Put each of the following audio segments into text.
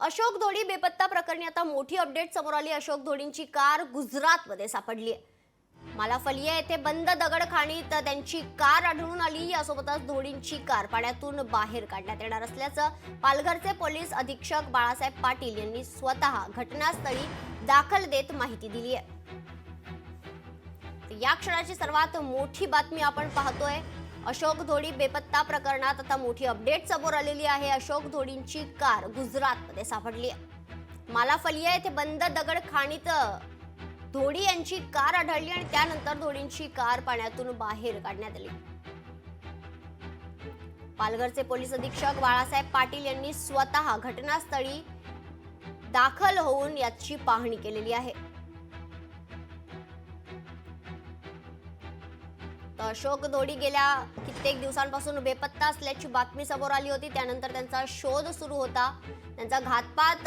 अशोक धोडी बेपत्ता प्रकरणी आता मोठी अपडेट समोर आली। अशोक धोडींची कार गुजरातमध्ये सापडली आहे। मालाफलिया येथे बंद दगडखाणीत त्यांची कार आढळून आली। यासोबतच धोडींची कार पाण्यातून बाहेर काढण्यात येणार असल्याचं पालघरचे पोलीस अधीक्षक बाळासाहेब पाटील यांनी स्वतः घटनास्थळी दाखल देत माहिती दिली आहे। या क्षणाची सर्वात मोठी बातमी आपण पाहतोय। अशोक धोडी बेपत्ता प्रकरणात आता मोठी अपडेट समोर आलेली आहे। अशोक धोडींची कार गुजरातमध्ये सापडली आहे। मालाफलिया येथे बंद दगडखाणीत धोडी यांची कार आढळली आणि त्यानंतर धोडींची कार पाण्यातून बाहेर काढण्यात आली। पालघरचे पोलीस अधीक्षक बाळासाहेब पाटील यांनी स्वतः घटनास्थळी दाखल होऊन याची पाहणी केलेली आहे। अशोक धोडी गेल्या कित्येक दिवसांपासून बेपत्ता असल्याची बातमी समोर आली होती। त्यानंतर त्यांचा शोध सुरू होता। त्यांचा घातपात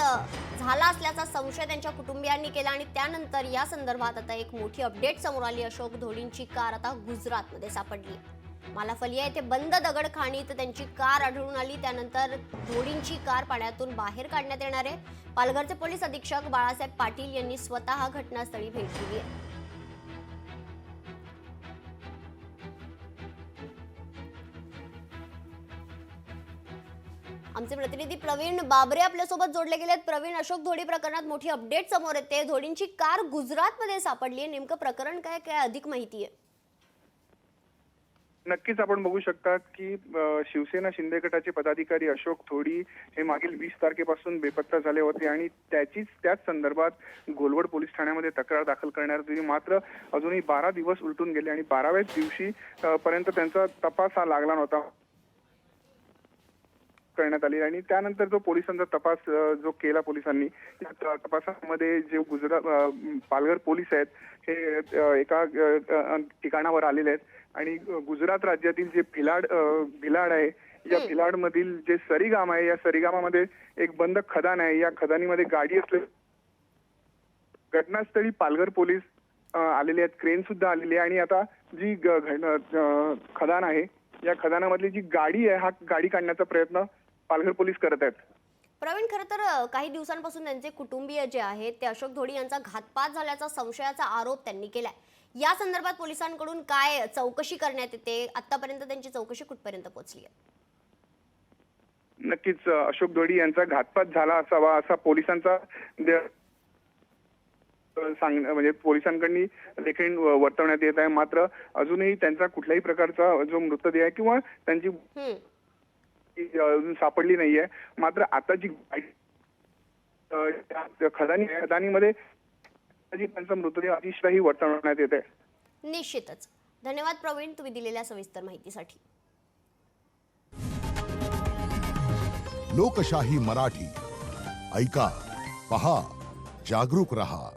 झाला असल्याचा संशय त्यांच्या कुटुंबियांनी केला आणि त्यानंतर या संदर्भात आता एक मोठी अपडेट समोर आली। अशोक धोडींची कार आता गुजरातमध्ये सापडली। मालाफलिया येथे बंद दगडखाणीत त्यांची कार आढळून आली। त्यानंतर धोडींची कार पाण्यातून बाहेर काढण्यात येणार आहे। पालघरचे पोलीस अधीक्षक बाळासाहेब पाटील यांनी स्वतः घटनास्थळी भेट दिली आहे। आमचे प्रतिनिधी प्रवीण बाबरे आपल्यासोबत जोडले गेलेत। प्रवीण, अशोक धोडी प्रकरणात मोठी अपडेट समोर येते। धोडींची कार गुजरातमध्ये सापडली आहे, नेमकं प्रकरण काय काय अधिक माहिती आहे? नक्कीच आपण बघू शकता की शिवसेना शिंदे गटाचे पदाधिकारी अशोक धोडी हे मागील 20 तारखेपासून बेपत्ता झाले होते आणि त्याच संदर्भात घोलवड पोलीस ठाण्यामध्ये तक्रार दाखल करण्यात आली। मात्र अजूनही 12 दिवस उलटून गेले आणि 12व्या दिवशी पर्यंत त्यांचा तपास हा लागला नव्हता करण्यात आली आणि त्यानंतर जो पोलिसांचा तपास जो केला पोलिसांनी, त्या तपासामध्ये जे पालघर पोलीस आहेत हे एका ठिकाणावर आलेले आहेत आणि गुजरात राज्यातील जे भिलाड आहे, या भिलाड मधील जे सरीगाम आहे, या सरीगामामध्ये एक बंद खदान आहे। या खदानीमध्ये गाडी असले घटनास्थळी पालघर पोलीस आलेले आहेत, क्रेन सुद्धा आलेली आहे आणि आता जी खदान आहे, या खदानामधली जी गाडी आहे, हा गाडी काढण्याचा प्रयत्न पालघर पोलीस करत आहेत। प्रवीण, खरं तर काही दिवसांपासून त्यांचे कुटुंबीय जे आहेत ते अशोक धोडी यांचा घातपात झाल्याचा संशयाचा आरोप त्यांनी केलाय। या संदर्भात पोलिसांकडून काय चौकशी करण्यात येते? आतापर्यंत त्यांची चौकशी कुठपर्यंत पोहोचली आहे? नक्कीच अशोक धोडी यांचा घातपात झाला असावा असा पोलिसांचा म्हणजे पोलिसांकडून देखील वर्तवण्यात येत आहे। मात्र अजूनही त्यांचा कुठल्याही प्रकारचा जो मृतदेह आहे किंवा त्यांची सापडली नाहीये। मात्र आता जी खदानीमध्ये त्यांचा मृतदेह अतिशयही वर्तवण्यात येत आहे। निश्चितच। धन्यवाद प्रवीण, तुम्ही दिलेल्या सविस्तर माहितीसाठी। लोकशाही मराठी ऐका, पहा, जागरूक रहा।